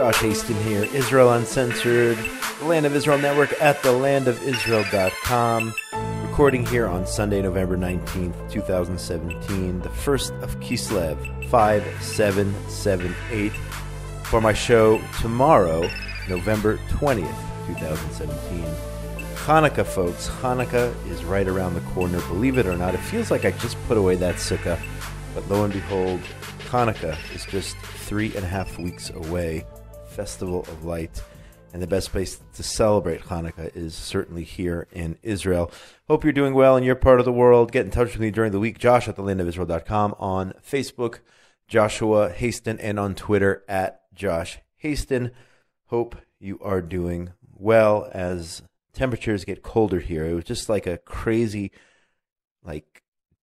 Josh Hasten here, Israel Uncensored, the Land of Israel Network at thelandofisrael.com. Recording here on Sunday, November 19th, 2017, the 1st of Kislev, 5778, for my show tomorrow, November 20th, 2017. Hanukkah, folks. Hanukkah is right around the corner. Believe it or not, it feels like I just put away that sukkah, but lo and behold, Hanukkah is just 3.5 weeks away. Festival of Light. And the best place to celebrate Hanukkah is certainly here in Israel. Hope you're doing well in your part of the world. Get in touch with me during the week. Josh at thelandofisrael.com, on Facebook, Joshua Hasten, and on Twitter at Josh Hasten. Hope you are doing well as temperatures get colder here. It was just like a crazy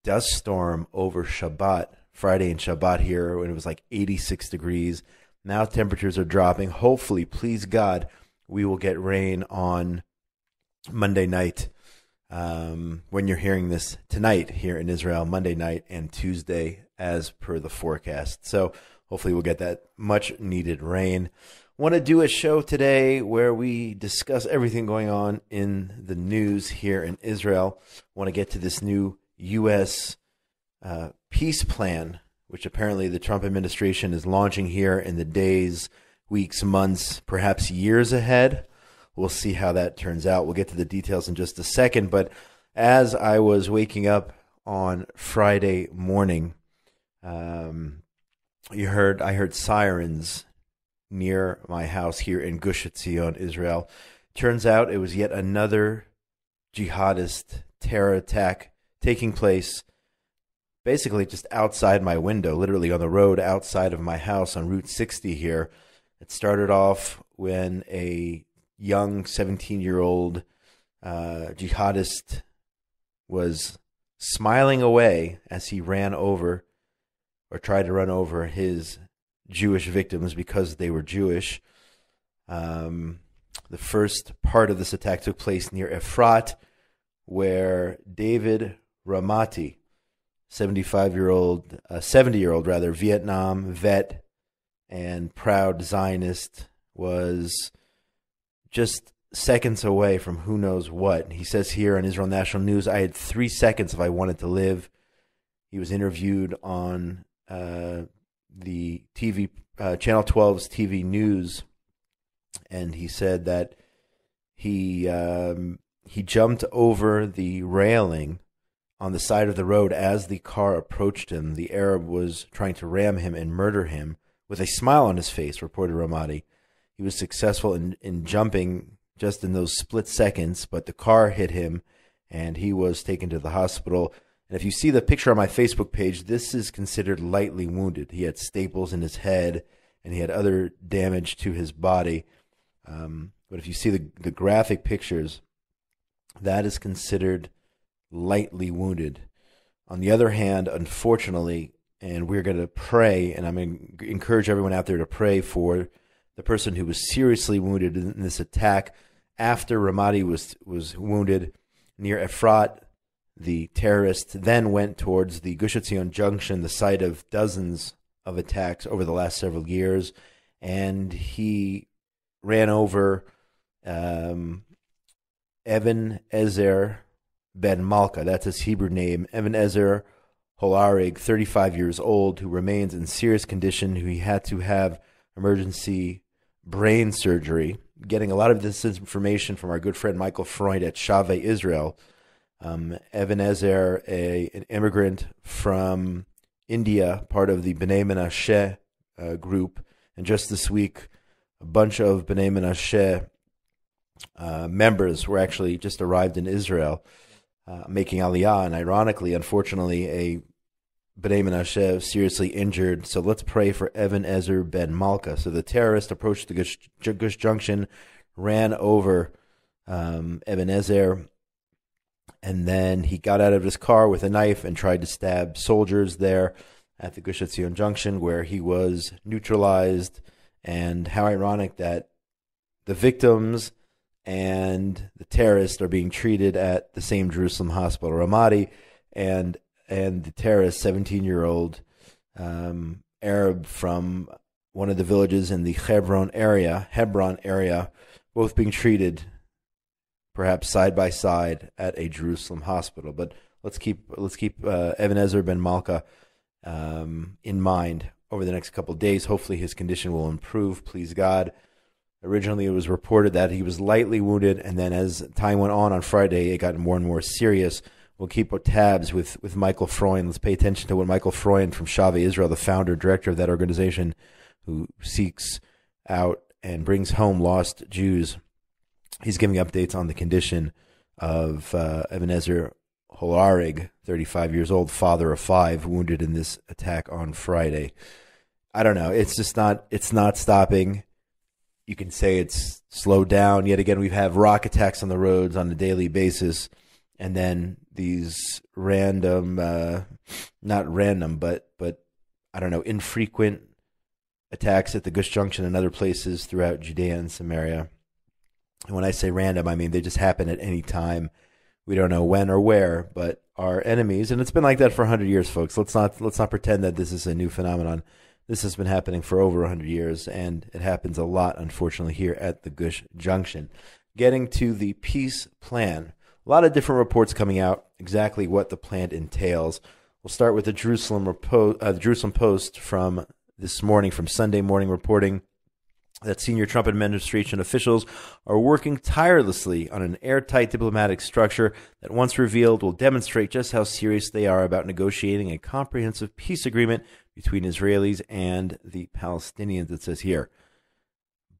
dust storm over Shabbat, Friday and Shabbat here, when it was like 86 degrees. Now temperatures are dropping. Hopefully, please God, we will get rain on Monday night. When you're hearing this tonight here in Israel, Monday night and Tuesday as per the forecast. So hopefully we'll get that much needed rain. Want to do a show today where we discuss everything going on in the news here in Israel. Want to get to this new U.S. Peace plan, which apparently the Trump administration is launching here in the days, weeks, months, perhaps years ahead. We'll see how that turns out. We'll get to the details in just a second. But as I was waking up on Friday morning, I heard sirens near my house here in Gush Etzion, Israel. Turns out it was yet another jihadist terror attack taking place basically just outside my window, literally on the road outside of my house on Route 60 here. It started off when a young 17-year-old jihadist was smiling away as he ran over, or tried to run over, his Jewish victims because they were Jewish. The first part of this attack took place near Efrat, where David Ramati, 70-year-old Vietnam vet and proud Zionist, was just seconds away from who knows what. He says here on Israel National News, I had 3 seconds if I wanted to live. He was interviewed on the TV, Channel 12's TV news, and he said that he jumped over the railing on the side of the road as the car approached him. The Arab was trying to ram him and murder him with a smile on his face, reported Ramadi. He was successful in jumping just in those split seconds, but the car hit him, and he was taken to the hospital. And if you see the picture on my Facebook page, this is considered lightly wounded. He had staples in his head, and he had other damage to his body. But if you see the graphic pictures, that is considered lightly wounded. On the other hand, unfortunately, and we're going to pray, and I'm going to encourage everyone out there to pray for the person who was seriously wounded in this attack. After Ramadi was wounded near Efrat, the terrorist then went towards the Gush Etzion junction, the site of dozens of attacks over the last several years, and he ran over Evenezer Ben Malka. That's his Hebrew name. Evenezer Holarig, 35 years old, who remains in serious condition, who he had to have emergency brain surgery. Getting a lot of this information from our good friend Michael Freund at Shavei Israel. Evenezer, an immigrant from India, part of the Bnei Menashe group, and just this week, a bunch of Bnei Menashe members were actually just arrived in Israel, making Aliyah, and ironically, unfortunately, a Bnei Menashe seriously injured. So let's pray for Evenezer Ben Malka. So the terrorist approached the Gush Junction, ran over Evenezer, and then he got out of his car with a knife and tried to stab soldiers there at the Gush Etzion Junction, where he was neutralized. And how ironic that the victims and the terrorists are being treated at the same Jerusalem hospital. Ramadi and the terrorist, 17-year-old Arab from one of the villages in the Hebron area, both being treated perhaps side by side at a Jerusalem hospital. But let's keep Evenezer Ben Malka in mind over the next couple of days. Hopefully his condition will improve, please God. Originally, it was reported that he was lightly wounded, and then as time went on Friday, it got more and more serious. We'll keep tabs with Michael Freund. Let's pay attention to what Michael Freund from Shavei Israel, the founder, director of that organization, who seeks out and brings home lost Jews. He's giving updates on the condition of Ebenezer Holarig, 35 years old, father of 5, wounded in this attack on Friday. I don't know. It's not stopping. You can say it's slowed down. Yet again, we have rock attacks on the roads on a daily basis. And then these random, not random, but I don't know, infrequent attacks at the Gush Junction and other places throughout Judea and Samaria. And when I say random, I mean they just happen at any time. We don't know when or where, but our enemies, and it's been like that for 100 years, folks. Let's not pretend that this is a new phenomenon. This has been happening for over 100 years, and it happens a lot, unfortunately, here at the Gush Junction. Getting to the peace plan. A lot of different reports coming out, exactly what the plan entails. We'll start with the Jerusalem Post from this morning, from Sunday morning, reporting that senior Trump administration officials are working tirelessly on an airtight diplomatic structure that, once revealed, will demonstrate just how serious they are about negotiating a comprehensive peace agreement between Israelis and the Palestinians, it says here.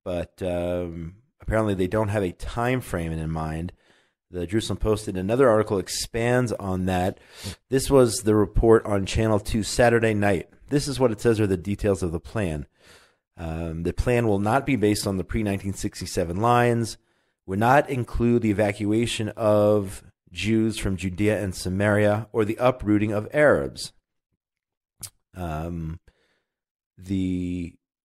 But apparently they don't have a time frame in mind. The Jerusalem Post in another article expands on that. This was the report on Channel 2 Saturday night. This is what it says are the details of the plan. The plan will not be based on the pre-1967 lines, would not include the evacuation of Jews from Judea and Samaria or the uprooting of Arabs. The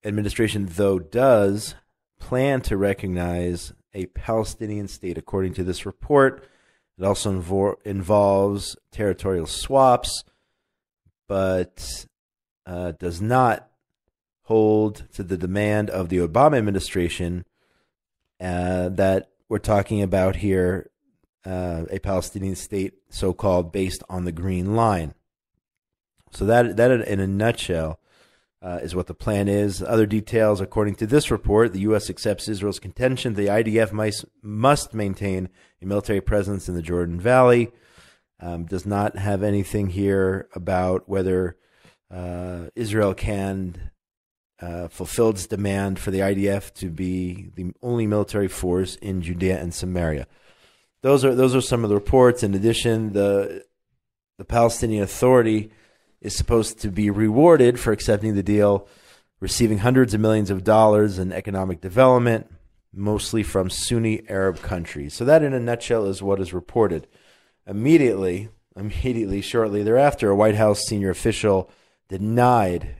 administration, though, does plan to recognize a Palestinian state, according to this report. It also involves territorial swaps, but does not hold to the demand of the Obama administration that we're talking about here, a Palestinian state, so-called, based on the Green Line. So that in a nutshell is what the plan is. Other details, according to this report, the U.S. accepts Israel's contention the IDF must maintain a military presence in the Jordan Valley. Does not have anything here about whether Israel can fulfill its demand for the IDF to be the only military force in Judea and Samaria. Those are some of the reports. In addition, the Palestinian Authority is supposed to be rewarded for accepting the deal, receiving hundreds of millions of dollars in economic development, mostly from Sunni Arab countries. So that, in a nutshell, is what is reported. Immediately, shortly thereafter, a White House senior official denied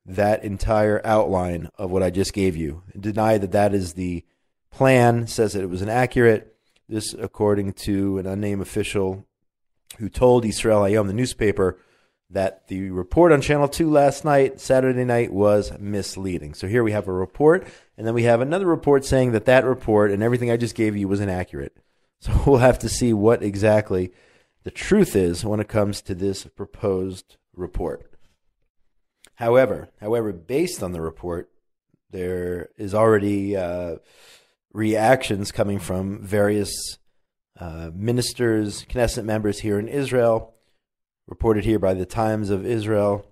that entire outline of what I just gave you. Denied that is the plan, says that it was inaccurate. This, according to an unnamed official who told Israel Hayom, the newspaper, that the report on Channel 2 last night, Saturday night, was misleading. So here we have a report, and then we have another report saying that report and everything I just gave you was inaccurate. So we'll have to see what exactly the truth is when it comes to this proposed report. However, based on the report, there is already reactions coming from various ministers, Knesset members here in Israel. Reported here by the Times of Israel,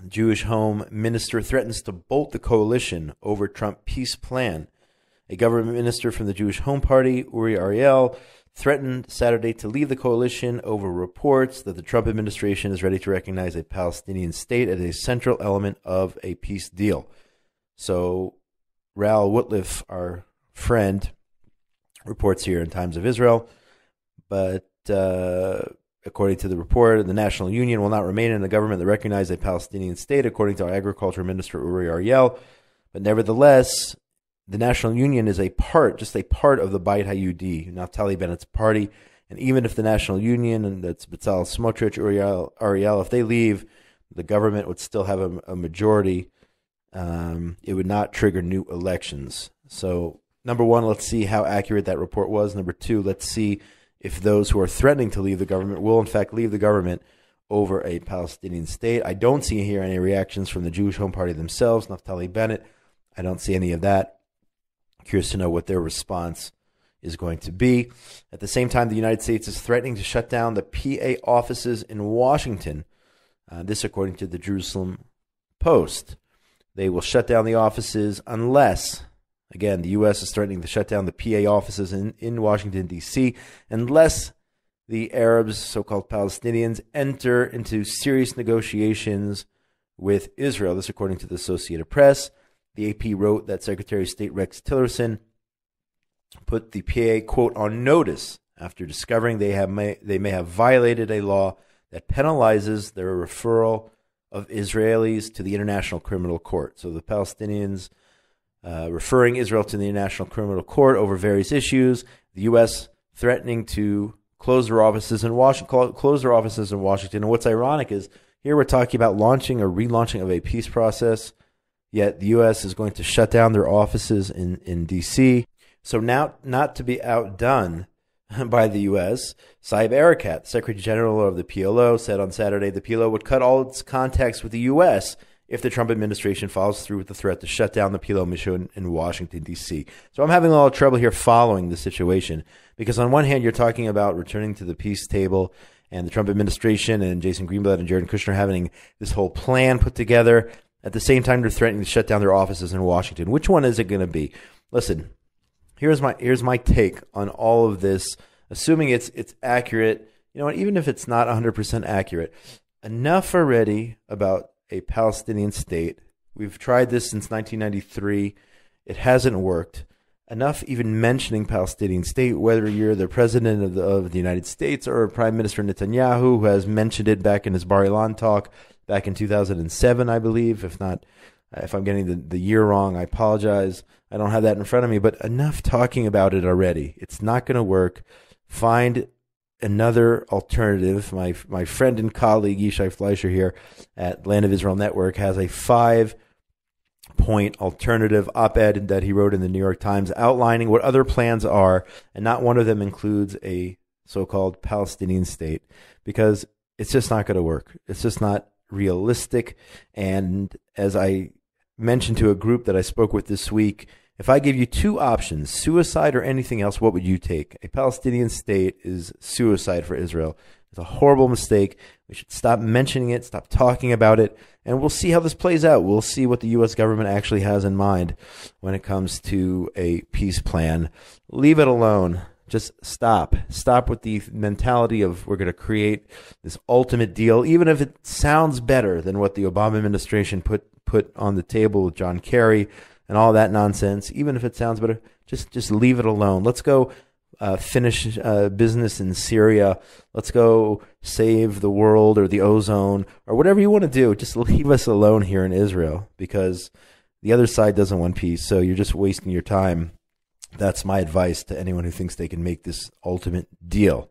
Jewish Home Minister threatens to bolt the coalition over Trump peace plan. A government minister from the Jewish Home Party, Uri Ariel, threatened Saturday to leave the coalition over reports that the Trump administration is ready to recognize a Palestinian state as a central element of a peace deal. So Raoul Woodliff, our friend, reports here in Times of Israel, but according to the report, the National Union will not remain in a government that recognizes a Palestinian state, according to our Agriculture Minister Uri Ariel. But nevertheless, the National Union is just a part of the Beit HaYehudi, Naftali Bennett's party. And even if the National Union, and that's Bezalel Smotrich, Uri Ariel, if they leave, the government would still have a majority it would not trigger new elections. So, number one, let's see how accurate that report was. Number two, let's see if those who are threatening to leave the government will, in fact, leave the government over a Palestinian state. I don't see here any reactions from the Jewish Home Party themselves, Naftali Bennett. I don't see any of that. Curious to know what their response is going to be. At the same time, the United States is threatening to shut down the PA offices in Washington. This according to the Jerusalem Post. They will shut down the offices unless, again, the U.S. is threatening to shut down the PA offices in Washington, D.C., unless the Arabs, so-called Palestinians, enter into serious negotiations with Israel. This according to the Associated Press. The AP wrote that Secretary of State Rex Tillerson put the PA, quote, on notice after discovering they may have violated a law that penalizes their referral of Israelis to the International Criminal Court. So the Palestinians referring Israel to the International Criminal Court over various issues. The U.S. threatening to close their offices in Washington. And what's ironic is here we're talking about launching or relaunching of a peace process, yet the U.S. is going to shut down their offices in D.C. So now, not to be outdone by the U.S., Saeb Erekat, Secretary General of the PLO, said on Saturday the PLO would cut all its contacts with the U.S. if the Trump administration follows through with the threat to shut down the PLO mission in Washington, D.C. So I'm having a lot of trouble here following the situation because on one hand, you're talking about returning to the peace table and the Trump administration and Jason Greenblatt and Jared Kushner having this whole plan put together. At the same time, they're threatening to shut down their offices in Washington. Which one is it going to be? Listen, here's my take on all of this, assuming it's accurate. You know what? Even if it's not 100% accurate, enough already about a Palestinian state. We've tried this since 1993. It hasn't worked. Enough even mentioning Palestinian state, whether you're the president of the United States or Prime Minister Netanyahu, who has mentioned it back in his Bar Ilan talk back in 2007, I believe. If not, if I'm getting the year wrong, I apologize. I don't have that in front of me, but enough talking about it already. It's not going to work. Find another alternative. My friend and colleague Yishai Fleischer here at Land of Israel Network has a 5-point alternative op-ed that he wrote in the New York Times outlining what other plans are, and not one of them includes a so-called Palestinian state because it's just not going to work. It's just not realistic. And as I mentioned to a group that I spoke with this week, if I give you two options, suicide or anything else, what would you take? A Palestinian state is suicide for Israel. It's a horrible mistake. We should stop mentioning it, stop talking about it, and we'll see how this plays out. We'll see what the U.S. government actually has in mind when it comes to a peace plan. Leave it alone. Just stop. Stop with the mentality of we're going to create this ultimate deal, even if it sounds better than what the Obama administration put on the table with John Kerry and all that nonsense. Even if it sounds better, just leave it alone. Let's go finish business in Syria. Let's go save the world or the ozone or whatever you want to do. Just leave us alone here in Israel because the other side doesn't want peace. So you're just wasting your time. That's my advice to anyone who thinks they can make this ultimate deal.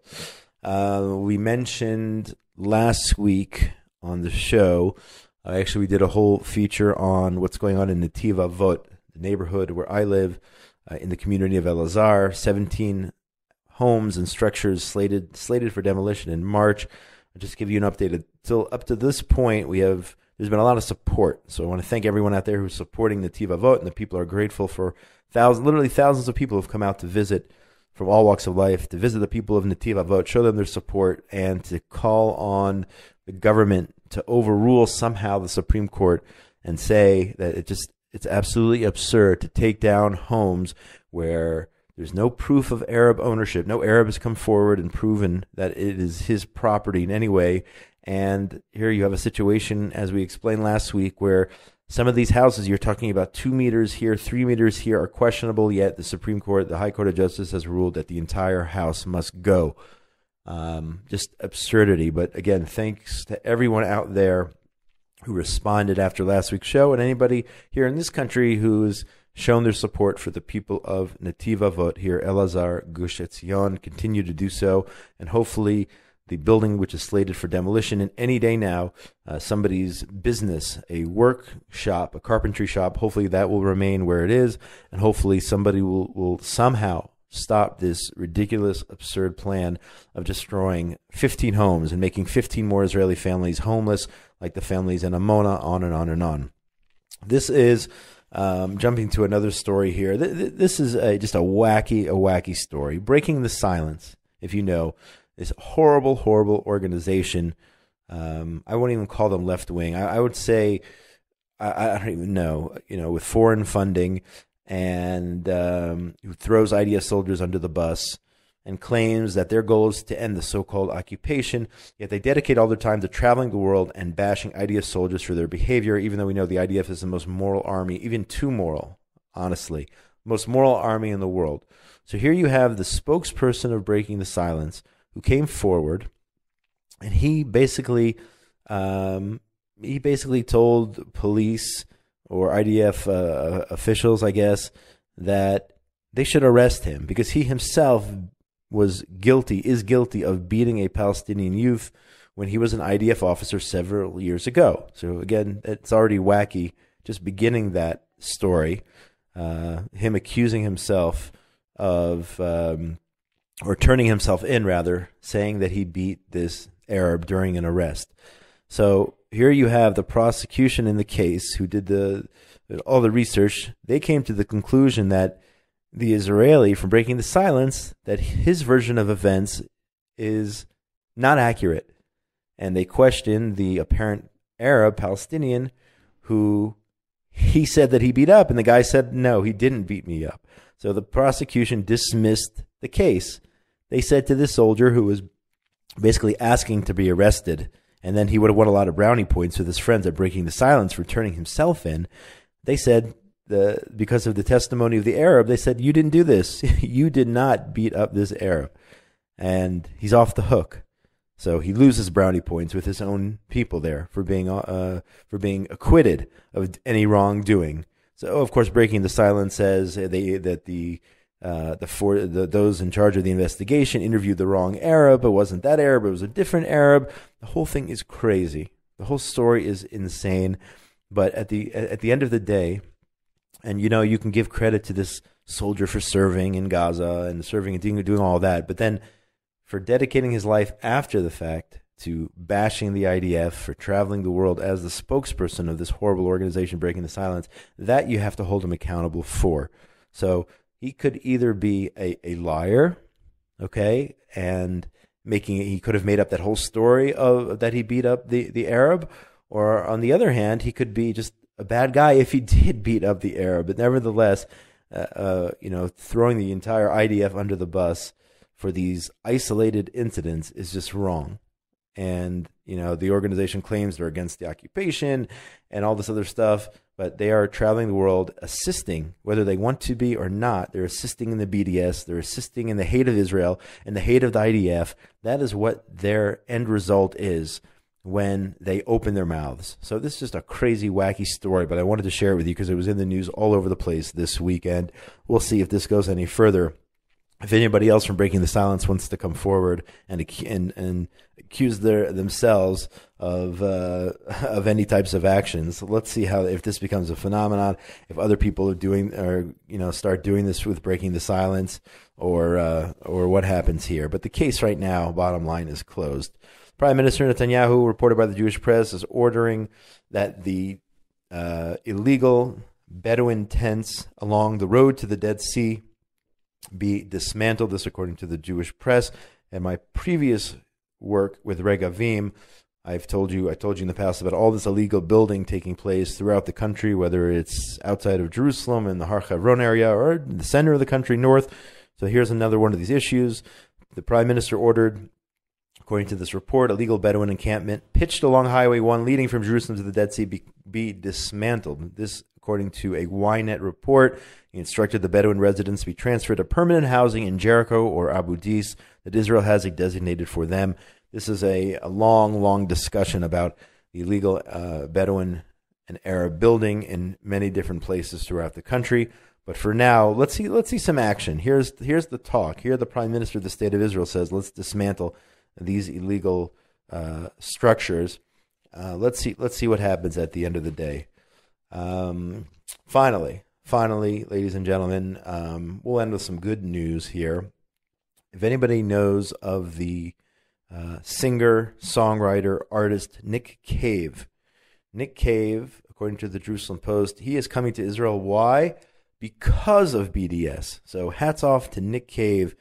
We mentioned last week on the show, actually we did a whole feature on what's going on in Nativa Vote, the neighborhood where I live, in the community of Elazar. 17 homes and structures slated for demolition in March. I'll just give you an update. Until up to this point, there's been a lot of support. So I want to thank everyone out there who's supporting Nativa Vote, and the people are grateful for literally thousands of people have come out to visit from all walks of life, to visit the people of Nativa Vote, show them their support, and to call on the government to overrule somehow the Supreme Court and say that it's absolutely absurd to take down homes where there's no proof of Arab ownership. No Arab has come forward and proven that it is his property in any way. And here you have a situation, as we explained last week, where some of these houses, you're talking about 2 meters here, 3 meters here, are questionable, yet the Supreme Court, the High Court of Justice, has ruled that the entire house must go. Just absurdity. But again, thanks to everyone out there who responded after last week's show, and anybody here in this country who's shown their support for the people of Nativa Vote here, Elazar, Gush Etzion, continue to do so, and hopefully the building which is slated for demolition. And any day now, somebody's business, a workshop, a carpentry shop, hopefully that will remain where it is. And hopefully somebody will somehow stop this ridiculous, absurd plan of destroying 15 homes and making 15 more Israeli families homeless, like the families in Amona, on and on and on. This is, jumping to another story here, this is just a wacky story. Breaking the Silence, if you know, this horrible organization. I won't even call them left-wing. I would say, I don't even know, with foreign funding, and who throws IDF soldiers under the bus and claims that their goal is to end the so-called occupation, yet they dedicate all their time to traveling the world and bashing IDF soldiers for their behavior, even though we know the IDF is the most moral army, even too moral, honestly, most moral army in the world. So here you have the spokesperson of Breaking the Silence who came forward, and he basically told police or IDF officials, I guess, that they should arrest him because he himself is guilty of beating a Palestinian youth when he was an IDF officer several years ago. So again, it's already wacky just beginning that story, him accusing himself of, or turning himself in rather, saying that he beat this Arab during an arrest. So here you have the prosecution in the case who did all the research. They came to the conclusion that the Israeli, from Breaking the Silence, that his version of events is not accurate. And they questioned the apparent Arab Palestinian who he said that he beat up, and the guy said, no, he didn't beat me up. So the prosecution dismissed the case. They said to this soldier who was basically asking to be arrested, and then he would have won a lot of brownie points with his friends at Breaking the Silence for turning himself in. They said, because of the testimony of the Arab, they said, you didn't do this. You did not beat up this Arab. And he's off the hook. So he loses brownie points with his own people there for being acquitted of any wrongdoing. So, of course, Breaking the Silence says that those in charge of the investigation interviewed the wrong Arab. It wasn't that Arab. It was a different Arab. The whole thing is crazy. The whole story is insane. But at the end of the day, and you can give credit to this soldier for serving in Gaza and serving and doing all that, but then for dedicating his life after the fact to bashing the IDF, for traveling the world as the spokesperson of this horrible organization Breaking the Silence, that you have to hold him accountable for. So he could either be a liar, okay, and he could have made up that whole story of that he beat up the Arab, or on the other hand, he could be just a bad guy if he did beat up the Arab. But nevertheless, throwing the entire IDF under the bus for these isolated incidents is just wrong. And, the organization claims they're against the occupation and all this other stuff, but they are traveling the world assisting, whether they want to be or not. They're assisting in the BDS. They're assisting in the hate of Israel and the hate of the IDF. That is what their end result is when they open their mouths. So this is just a crazy, wacky story, but I wanted to share it with you because it was in the news all over the place this weekend. We'll see if this goes any further. If anybody else from Breaking the Silence wants to come forward and accuse themselves of any types of actions, let's see if this becomes a phenomenon. If other people start doing this with Breaking the Silence, or what happens here. But the case right now, bottom line, is closed. Prime Minister Netanyahu, reported by the Jewish press, is ordering that the illegal Bedouin tents along the road to the Dead Sea be dismantled. This according to the Jewish press. And my previous work with Regavim, I told you in the past about all this illegal building taking place throughout the country, whether it's outside of Jerusalem in the Har Hebron area or in the center of the country, north. So here's another one of these issues. The Prime Minister ordered, according to this report, a illegal Bedouin encampment pitched along Highway 1 leading from Jerusalem to the Dead Sea be dismantled. This, according to a Ynet report. He instructed the Bedouin residents to be transferred to permanent housing in Jericho or Abu Dis that Israel has designated for them. This is a long discussion about the illegal Bedouin and Arab building in many different places throughout the country. But for now, let's see some action. Here's the talk. Here the Prime Minister of the State of Israel says, let's dismantle these illegal structures. Let's see what happens at the end of the day. Finally, ladies and gentlemen, we'll end with some good news here. If anybody knows of the singer, songwriter, artist Nick Cave, according to the Jerusalem Post, he is coming to Israel. Why? Because of BDS. So hats off to Nick Cave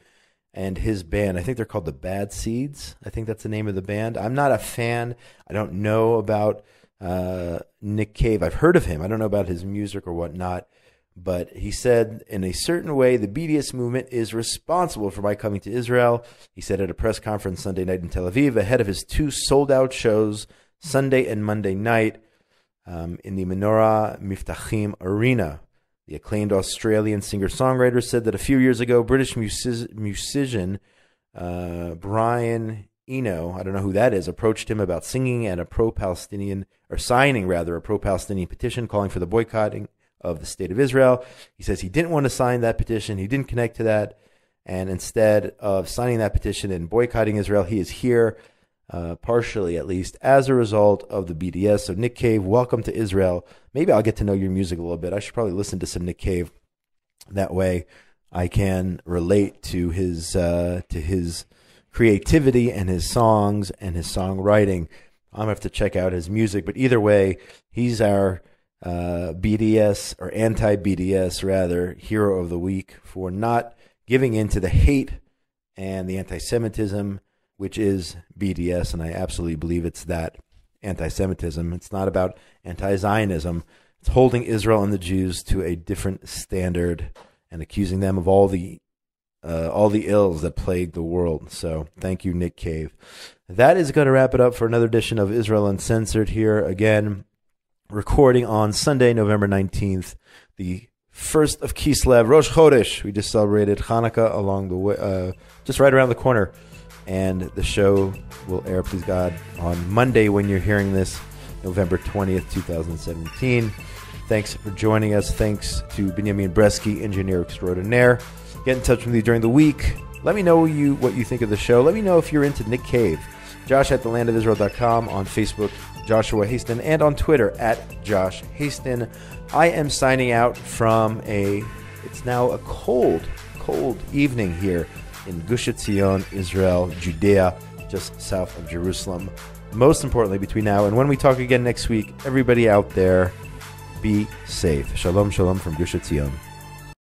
and his band. I think they're called the Bad Seeds. I think that's the name of the band. I'm not a fan. I don't know about Nick Cave. I've heard of him. I don't know about his music or whatnot. But he said, in a certain way, the BDS movement is responsible for my coming to Israel. He said at a press conference Sunday night in Tel Aviv, ahead of his 2 sold-out shows, Sunday and Monday night, in the Menorah Miftachim Arena. The acclaimed Australian singer-songwriter said that a few years ago, British musician Brian Eno, I don't know who that is, approached him about signing a pro-Palestinian petition calling for the boycotting of the state of Israel. He says he didn't want to sign that petition. He didn't connect to that. And instead of signing that petition and boycotting Israel, he is here, partially at least, as a result of the BDS. So Nick Cave, welcome to Israel. Maybe I'll get to know your music a little bit. I should probably listen to some Nick Cave. That way I can relate to his creativity and his songs and his songwriting. I'm going to have to check out his music. But either way, he's our BDS, or anti-BDS rather, hero of the week for not giving in to the hate and the anti-Semitism, which is BDS, and I absolutely believe it's that, anti-Semitism. It's not about anti-Zionism. It's holding Israel and the Jews to a different standard and accusing them of all the ills that plague the world. So thank you, Nick Cave. That is going to wrap it up for another edition of Israel Uncensored here again, recording on Sunday, November 19th, the first of Kislev, Rosh Chodesh. We just celebrated Hanukkah along the way, just right around the corner. And the show will air, please God, on Monday when you're hearing this, November 20th, 2017. Thanks for joining us. Thanks to Benjamin Bresky, engineer extraordinaire. Get in touch with me during the week. Let me know what you think of the show. Let me know if you're into Nick Cave. Josh at thelandofisrael.com, on Facebook, Joshua Hasten, and on Twitter at Josh Hasten. I am signing out from it's now a cold evening here in Gush Etzion, Israel, Judea, just south of Jerusalem. Most importantly, between now and when we talk again next week, everybody out there, be safe. Shalom, shalom from Gush Etzion.